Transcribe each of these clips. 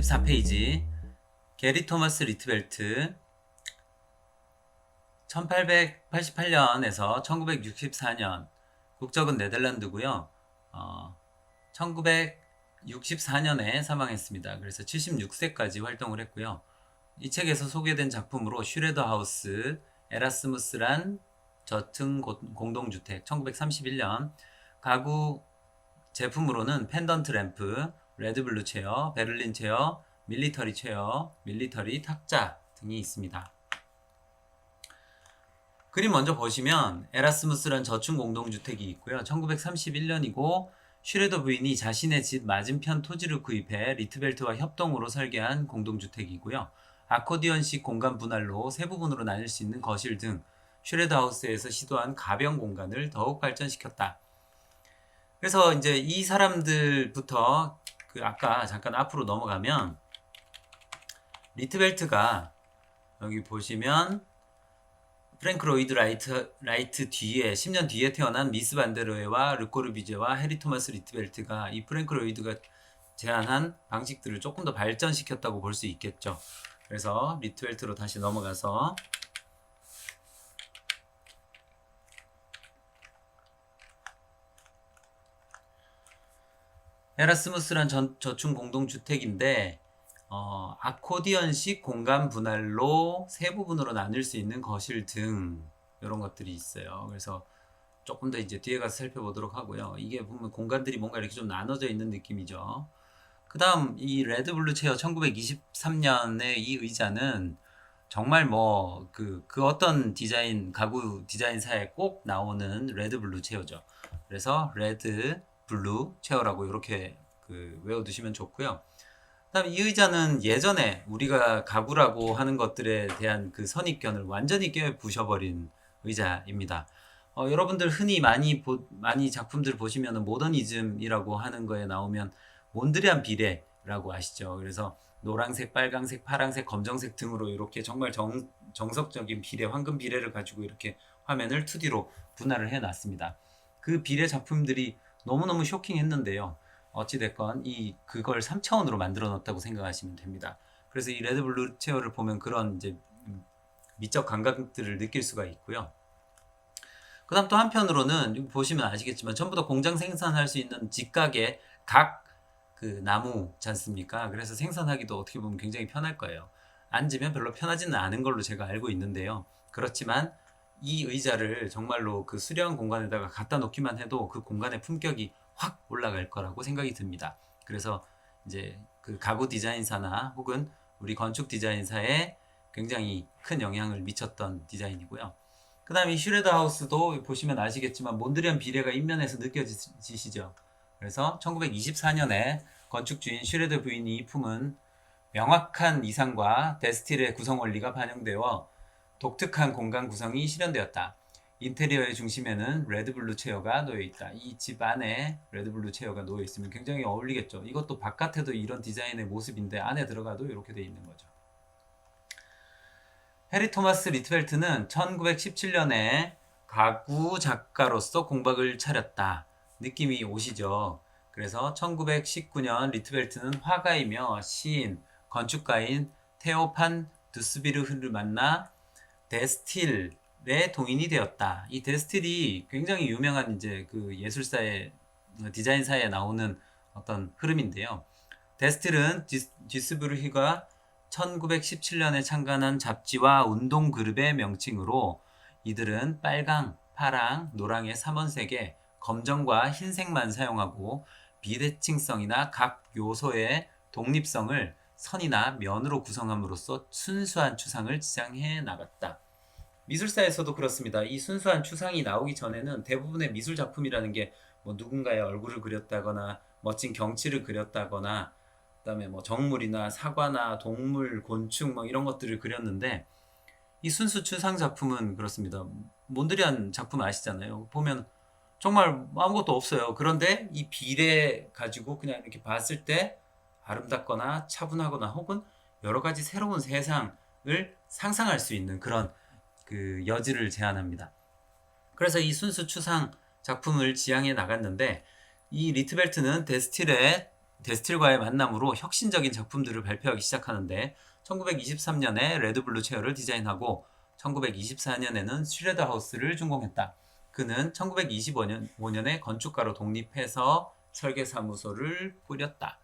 34페이지 게리 토마스 리트벨트 1888년에서 1964년 국적은 네덜란드고요. 1964년에 사망했습니다. 그래서 76세까지 활동을 했고요. 이 책에서 소개된 작품으로 슈레더 하우스, 에라스무스란 저층 공동주택 1931년, 가구 제품으로는 펜던트 램프, 레드블루 체어, 베를린 체어, 밀리터리 체어, 밀리터리 탁자 등이 있습니다. 그림 먼저 보시면 에라스무스란 저층 공동주택이 있고요. 1931년이고 슈레더 부인이 자신의 집 맞은편 토지를 구입해 리트벨트와 협동으로 설계한 공동주택이고요. 아코디언식 공간 분할로 세 부분으로 나뉠 수 있는 거실 등 슈레더 하우스에서 시도한 가변 공간을 더욱 발전시켰다. 그래서 이제 이 사람들부터 아까 잠깐 앞으로 넘어가면 리트벨트가 여기 보시면 프랭크 로이드 라이트 뒤에 10년 뒤에 태어난 미스 반데로에와 르코르비제와 해리 토마스 리트벨트가 이 프랭크 로이드가 제안한 방식들을 조금 더 발전시켰다고 볼 수 있겠죠. 그래서 리트벨트로 다시 넘어가서 에라스무스란 저층 공동주택인데 아코디언식 공간 분할로 세 부분으로 나눌 수 있는 거실 등 이런 것들이 있어요. 그래서 조금 더 이제 뒤에 가서 살펴보도록 하고요. 이게 보면 공간들이 뭔가 이렇게 좀 나눠져 있는 느낌이죠. 그 다음 이 레드블루 체어 1923년의 이 의자는 정말 뭐 그 어떤 디자인 가구 디자인사에 꼭 나오는 레드블루 체어죠. 그래서 레드 블루 체어라고 이렇게 외워두시면 좋고요. 그다음 이 의자는 예전에 우리가 가구라고 하는 것들에 대한 그 선입견을 완전히 깨부셔버린 의자입니다. 여러분들 흔히 많이 작품들 보시면 모더니즘이라고 하는 거에 나오면 몬드리안 비레라고 아시죠? 그래서 노란색, 빨강색, 파란색, 검정색 등으로 이렇게 정말 정석적인 비레, 황금 비레를 가지고 이렇게 화면을 2D로 분할을 해놨습니다. 그 비레 작품들이 너무너무 쇼킹했는데요. 어찌됐건 그걸 3차원으로 만들어 놨다고 생각하시면 됩니다. 그래서 이 레드블루 체어를 보면 그런 이제 미적 감각들을 느낄 수가 있고요. 그 다음 또 한편으로는 보시면 아시겠지만 전부 다 공장 생산할 수 있는 직각의 각 나무지 않습니까? 그래서 생산하기도 어떻게 보면 굉장히 편할 거예요. 앉으면 별로 편하지는 않은 걸로 제가 알고 있는데요. 그렇지만 이 의자를 정말로 그 수려한 공간에다가 갖다 놓기만 해도 그 공간의 품격이 확 올라갈 거라고 생각이 듭니다. 그래서 이제 그 가구 디자인사나 혹은 우리 건축 디자인사에 굉장히 큰 영향을 미쳤던 디자인이고요. 그 다음에 이 슈레더 하우스도 보시면 아시겠지만 몬드리안 비례가 인면에서 느껴지시죠? 그래서 1924년에 건축주인 슈레더 부인이 품은 명확한 이상과 데스틸의 구성 원리가 반영되어 독특한 공간 구성이 실현되었다. 인테리어의 중심에는 레드블루 체어가 놓여 있다. 이 집 안에 레드블루 체어가 놓여 있으면 굉장히 어울리겠죠. 이것도 바깥에도 이런 디자인의 모습인데 안에 들어가도 이렇게 돼 있는 거죠. 해리 토마스 리트벨트는 1917년에 가구 작가로서 공박을 차렸다. 느낌이 오시죠? 그래서 1919년 리트벨트는 화가이며 시인, 건축가인 테오판 두스비르흐를 만나 데스틸의 동인이 되었다. 이 데스틸이 굉장히 유명한 이제 그 예술사의 디자인사에 나오는 어떤 흐름인데요. 데스틸은 디스비르흐가 1917년에 창간한 잡지와 운동 그룹의 명칭으로 이들은 빨강, 파랑, 노랑의 3원색에 검정과 흰색만 사용하고 비대칭성이나 각 요소의 독립성을 선이나 면으로 구성함으로써 순수한 추상을 지향해 나갔다. 미술사에서도 그렇습니다. 이 순수한 추상이 나오기 전에는 대부분의 미술 작품이라는 게 뭐 누군가의 얼굴을 그렸다거나 멋진 경치를 그렸다거나 그다음에 뭐 정물이나 사과나 동물, 곤충 뭐 이런 것들을 그렸는데 이 순수 추상 작품은 그렇습니다. 몬드리안 작품 아시잖아요. 보면 정말 아무것도 없어요. 그런데 이 비례 가지고 그냥 이렇게 봤을 때 아름답거나 차분하거나 혹은 여러 가지 새로운 세상을 상상할 수 있는 그런 여지를 제안합니다. 그래서 이 순수 추상 작품을 지향해 나갔는데 이 리트벨트는 데스틸의 데스틸과의 만남으로 혁신적인 작품들을 발표하기 시작하는데 1923년에 레드블루 체어를 디자인하고 1924년에는 슈레더 하우스를 준공했다. 그는 1925년에 건축가로 독립해서 설계사무소를 꾸렸다.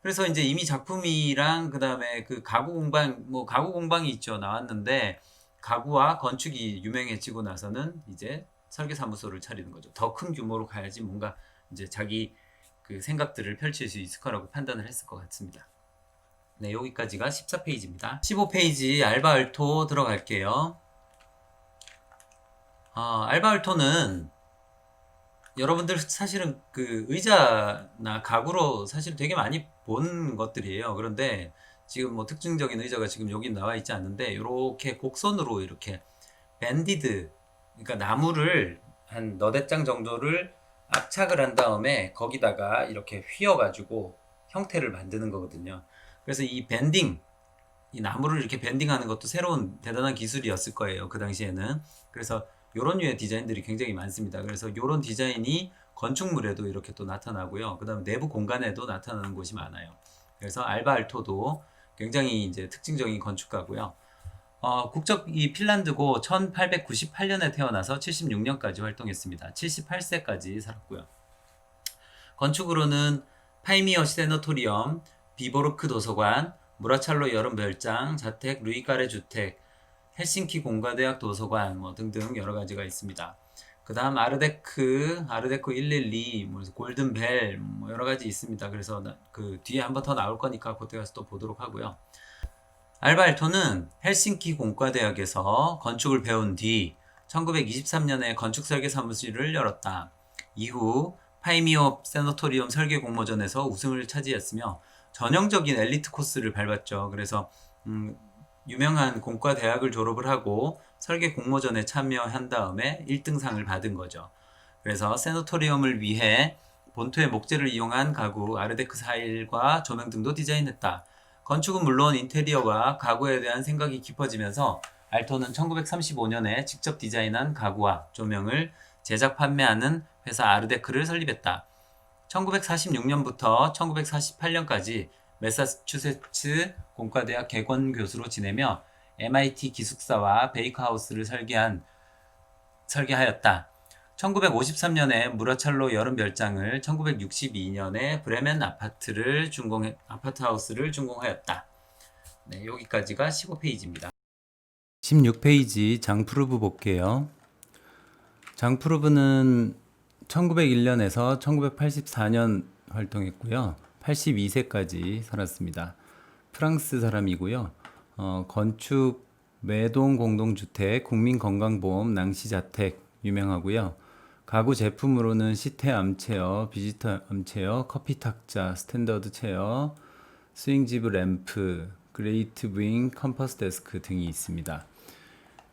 그래서 이제 이미 작품이랑 그다음에 그 가구 공방 뭐 가구 공방이 있죠 나왔는데 가구와 건축이 유명해지고 나서는 이제 설계사무소를 차리는 거죠. 더 큰 규모로 가야지 뭔가 이제 자기 그 생각들을 펼칠 수 있을 거라고 판단을 했을 것 같습니다. 네, 여기까지가 14페이지입니다. 15페이지 알바알토 들어갈게요. 알바알토는 여러분들 사실은 그 의자나 가구로 사실 되게 많이 본 것들이에요. 그런데 지금 뭐 특징적인 의자가 지금 여기 나와 있지 않는데 이렇게 곡선으로 이렇게 밴디드, 그러니까 나무를 한 너댓 장 정도를 압착을 한 다음에 거기다가 이렇게 휘어가지고 형태를 만드는 거거든요. 그래서 이 밴딩, 이 나무를 이렇게 밴딩하는 것도 새로운 대단한 기술이었을 거예요. 그 당시에는. 그래서 이런 류의 디자인들이 굉장히 많습니다. 그래서 이런 디자인이 건축물에도 이렇게 또 나타나고요. 그 다음에 내부 공간에도 나타나는 곳이 많아요. 그래서 알바 알토도 굉장히 이제 특징적인 건축가고요. 국적이 핀란드고 1898년에 태어나서 76년까지 활동했습니다. 78세까지 살았고요. 건축으로는 파이미어 세너토리엄, 비보르크 도서관, 무라찰로 여름 별장, 자택, 루이가레 주택, 헬싱키 공과대학 도서관 뭐 등등 여러 가지가 있습니다. 그 다음 아르데크 112, 뭐 골든벨 뭐 여러 가지 있습니다. 그래서 그 뒤에 한 번 더 나올 거니까 그때 가서 또 보도록 하고요. 알바 알토는 헬싱키 공과대학에서 건축을 배운 뒤 1923년에 건축설계 사무실을 열었다. 이후 파이미어 세너토리엄 설계 공모전에서 우승을 차지했으며 전형적인 엘리트 코스를 밟았죠. 그래서 유명한 공과 대학을 졸업을 하고 설계 공모전에 참여한 다음에 1등상을 받은 거죠. 그래서 세너토리엄을 위해 본토의 목재를 이용한 가구 아르데크 사일과 조명 등도 디자인했다. 건축은 물론 인테리어와 가구에 대한 생각이 깊어지면서 알토는 1935년에 직접 디자인한 가구와 조명을 제작 판매하는 회사 아르데크를 설립했다. 1946년부터 1948년까지 매사추세츠 공과대학 개건 교수로 지내며 MIT 기숙사와 베이커하우스를 설계하였다. 1953년에 무라찰로 여름 별장을, 1962년에 브레멘 아파트하우스를 준공하였다. 네, 여기까지가 15페이지입니다. 16페이지 장프루브 볼게요. 장프루브는 1901년에서 1984년 활동했고요. 82세까지 살았습니다. 프랑스 사람이고요. 건축, 매동 공동주택, 국민건강보험, 낭시자택 유명하고요. 가구 제품으로는 시테 암체어, 비지터 암체어, 커피탁자, 스탠더드 체어, 스윙지브 램프, 그레이트 윙, 컴퍼스 데스크 등이 있습니다.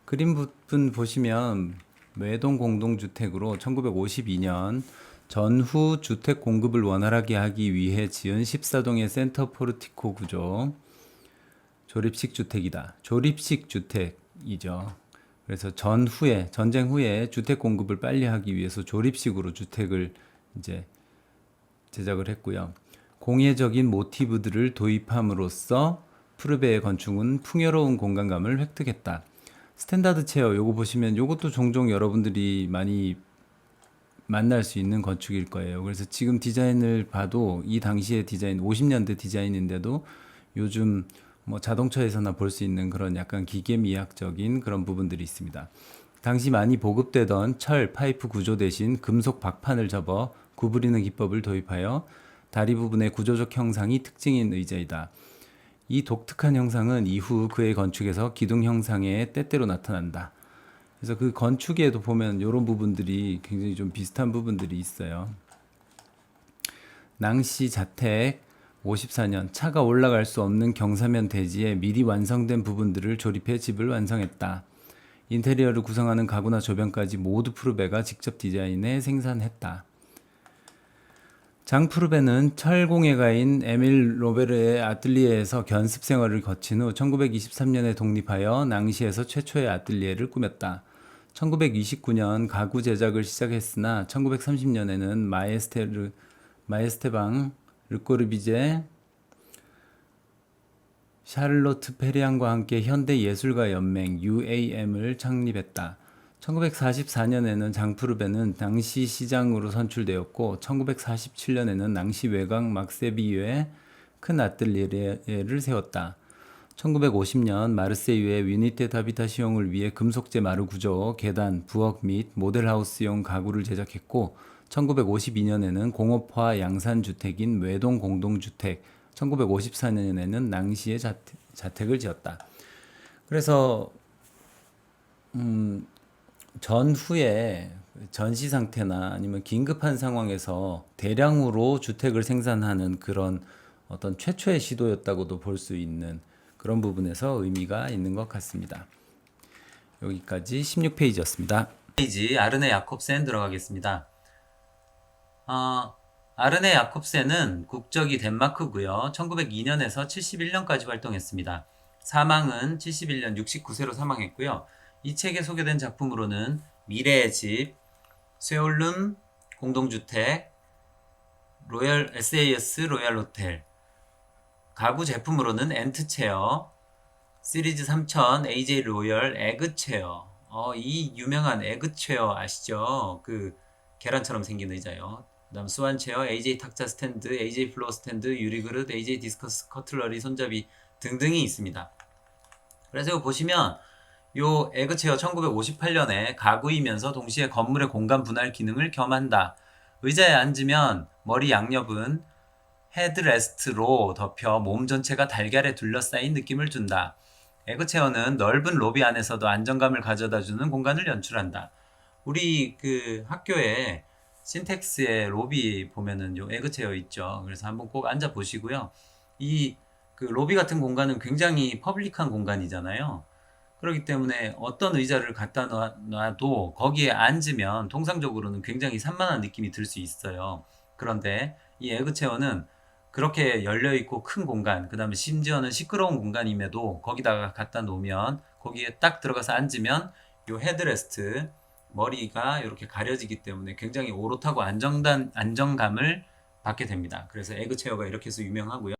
그림 부분 보시면 매동 공동주택으로 1952년 전후 주택 공급을 원활하게 하기 위해 지은 14동의 센터 포르티코 구조, 조립식 주택이다. 조립식 주택이죠. 그래서 전쟁 후에 주택 공급을 빨리 하기 위해서 조립식으로 주택을 이제 제작을 했고요. 공예적인 모티브들을 도입함으로써 푸르베의 건축은 풍요로운 공간감을 획득했다. 스탠다드 체어 요거 보시면 요것도 종종 여러분들이 많이 만날 수 있는 건축일 거예요. 그래서 지금 디자인을 봐도 이 당시의 디자인 50년대 디자인인데도 요즘 뭐 자동차에서나 볼 수 있는 그런 약간 기계미학적인 그런 부분들이 있습니다. 당시 많이 보급되던 철 파이프 구조 대신 금속 박판을 접어 구부리는 기법을 도입하여 다리 부분의 구조적 형상이 특징인 의자이다. 이 독특한 형상은 이후 그의 건축에서 기둥 형상에 때때로 나타난다. 그래서 그 건축에도 보면 이런 부분들이 굉장히 좀 비슷한 부분들이 있어요. 낭시 자택 54년 차가 올라갈 수 없는 경사면 대지에 미리 완성된 부분들을 조립해 집을 완성했다. 인테리어를 구성하는 가구나 조변까지 모두 푸르베가 직접 디자인해 생산했다. 장 푸르베는 철공예가인 에밀 로베르의 아틀리에에서 견습 생활을 거친 후 1923년에 독립하여 낭시에서 최초의 아틀리에를 꾸몄다. 1929년 가구 제작을 시작했으나 1930년에는 마에스테방 르꼬르비제, 샤를로트 페리안과 함께 현대예술가연맹 UAM을 창립했다. 1944년에는 장프르베는 낭시 시장으로 선출되었고 1947년에는 낭시 외곽 막세비유에 큰 아뜰리에를 세웠다. 1950년 마르세유의 유니테 다비타시용을 위해 금속재 마루 구조, 계단, 부엌 및 모델하우스용 가구를 제작했고 1952년에는 공업화 양산주택인 외동 공동주택, 1954년에는 낭시에 자택을 지었다. 그래서 전후에 전시 상태나 아니면 긴급한 상황에서 대량으로 주택을 생산하는 그런 어떤 최초의 시도였다고도 볼 수 있는 그런 부분에서 의미가 있는 것 같습니다. 여기까지 16페이지였습니다. 페이지 아르네 야콥센 들어가겠습니다. 아르네 야콥센은 국적이 덴마크고요. 1902년에서 71년까지 활동했습니다. 사망은 71년 69세로 사망했고요. 이 책에 소개된 작품으로는 미래의 집, 쇠올름 공동주택, 로얄 SAS 로얄 호텔, 가구 제품으로는 엔트체어, 시리즈 3000 AJ 로열 에그체어. 이 유명한 에그체어 아시죠? 그 계란처럼 생긴 의자요. 그다음 스완체어, AJ 탁자 스탠드, AJ 플로어 스탠드, 유리 그릇, AJ 디스커스 커틀러리 손잡이 등등이 있습니다. 그래서 이거 보시면 요 에그체어 1958년에 가구이면서 동시에 건물의 공간 분할 기능을 겸한다. 의자에 앉으면 머리 양옆은 헤드레스트로 덮여 몸 전체가 달걀에 둘러싸인 느낌을 준다. 에그체어는 넓은 로비 안에서도 안정감을 가져다주는 공간을 연출한다. 우리 그 학교에 신텍스의 로비 보면은 요 에그체어 있죠. 그래서 한번 꼭 앉아 보시고요. 이 그 로비 같은 공간은 굉장히 퍼블릭한 공간이잖아요. 그렇기 때문에 어떤 의자를 갖다 놔도 거기에 앉으면 통상적으로는 굉장히 산만한 느낌이 들 수 있어요. 그런데 이 에그체어는 그렇게 열려있고 큰 공간, 그 다음에 심지어는 시끄러운 공간임에도 거기다가 갖다 놓으면 거기에 딱 들어가서 앉으면 이 헤드레스트, 머리가 이렇게 가려지기 때문에 굉장히 오롯하고 안정감을 받게 됩니다. 그래서 에그체어가 이렇게 해서 유명하고요.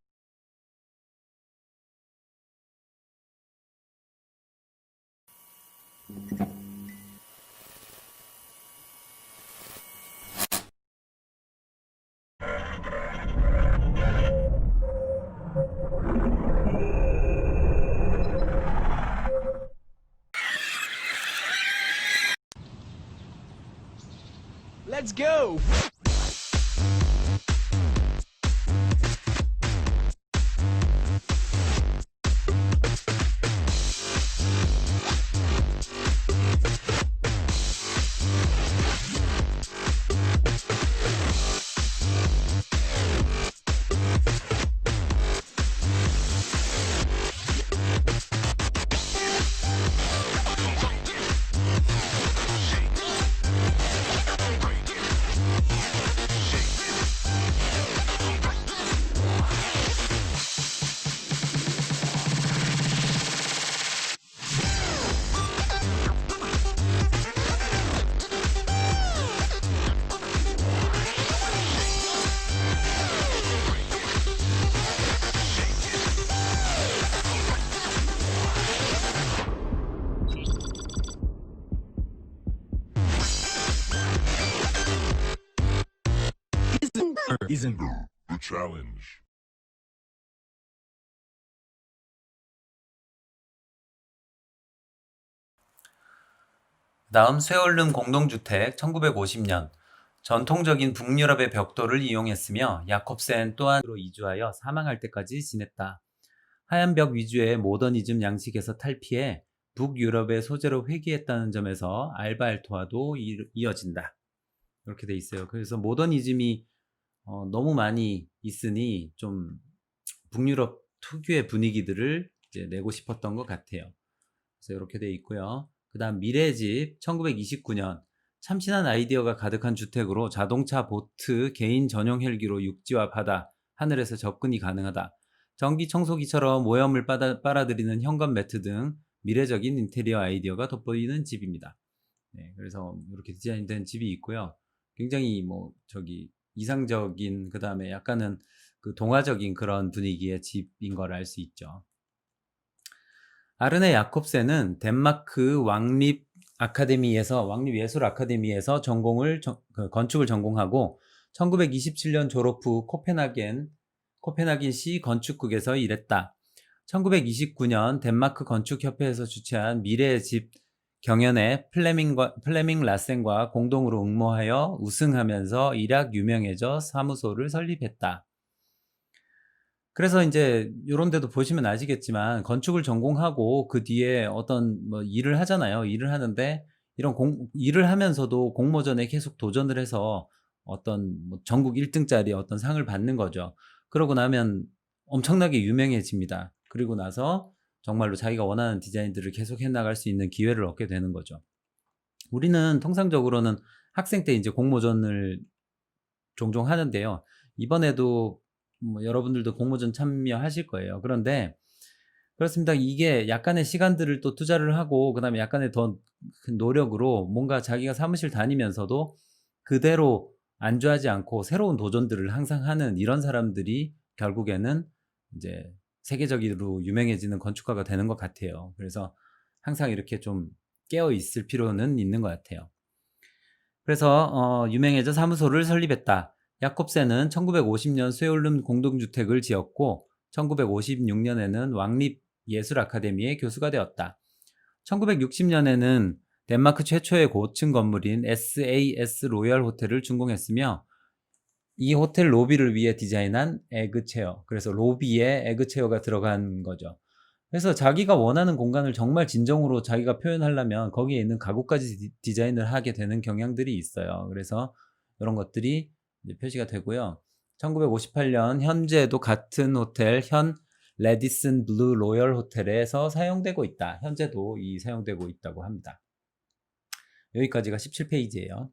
Let's go! Isn't the challenge? 다음 쇠얼른 공동주택 1950년 전통적인 북유럽의 벽돌을 이용했으며 야콥센 또한으로 이주하여 사망할 때까지 지냈다. 하얀 벽 위주의 모더니즘 양식에서 탈피해 북유럽의 소재로 회귀했다는 점에서 알바알토와도 이어진다. 이렇게 돼 있어요. 그래서 모더니즘이 너무 많이 있으니 좀 북유럽 특유의 분위기들을 이제 내고 싶었던 것 같아요. 그래서 이렇게 돼 있고요. 그 다음 미래집 1929년 참신한 아이디어가 가득한 주택으로 자동차 보트 개인 전용 헬기로 육지와 바다, 하늘에서 접근이 가능하다. 전기 청소기처럼 오염을 빨아들이는 현관 매트 등 미래적인 인테리어 아이디어가 돋보이는 집입니다. 네, 그래서 이렇게 디자인된 집이 있고요. 굉장히 뭐 저기 이상적인 그 다음에 약간은 그 동화적인 그런 분위기의 집인 걸 알 수 있죠. 아르네 야콥센은 덴마크 왕립 예술 아카데미에서 건축을 전공하고 1927년 졸업 후 코펜하겐시 건축국에서 일했다. 1929년 덴마크 건축협회에서 주최한 미래의 집 경연에 플레밍 라센과 공동으로 응모하여 우승하면서 일약 유명해져 사무소를 설립했다. 그래서 이제 이런 데도 보시면 아시겠지만 건축을 전공하고 그 뒤에 어떤 뭐 일을 하잖아요. 일을 하는데 이런 일을 하면서도 공모전에 계속 도전을 해서 어떤 뭐 전국 1등짜리 어떤 상을 받는 거죠. 그러고 나면 엄청나게 유명해집니다. 그리고 나서 정말로 자기가 원하는 디자인들을 계속 해나갈 수 있는 기회를 얻게 되는 거죠. 우리는 통상적으로는 학생 때 이제 공모전을 종종 하는데요. 이번에도 뭐 여러분들도 공모전 참여하실 거예요. 그런데 그렇습니다. 이게 약간의 시간들을 또 투자를 하고 그다음에 약간의 더 큰 노력으로 뭔가 자기가 사무실 다니면서도 그대로 안주하지 않고 새로운 도전들을 항상 하는 이런 사람들이 결국에는 이제 세계적으로 유명해지는 건축가가 되는 것 같아요. 그래서 항상 이렇게 좀 깨어 있을 필요는 있는 것 같아요. 그래서 유명해져 사무소를 설립했다. 야콥센은 1950년 쇠올름 공동주택을 지었고 1956년에는 왕립 예술 아카데미의 교수가 되었다. 1960년에는 덴마크 최초의 고층 건물인 SAS 로열 호텔을 준공했으며 이 호텔 로비를 위해 디자인한 에그체어, 그래서 로비에 에그체어가 들어간 거죠. 그래서 자기가 원하는 공간을 정말 진정으로 자기가 표현하려면 거기에 있는 가구까지 디자인을 하게 되는 경향들이 있어요. 그래서 이런 것들이 이제 표시가 되고요. 1958년 현재도 같은 호텔 현 레디슨 블루 로열 호텔에서 사용되고 있다. 현재도 사용되고 있다고 합니다. 여기까지가 17페이지예요.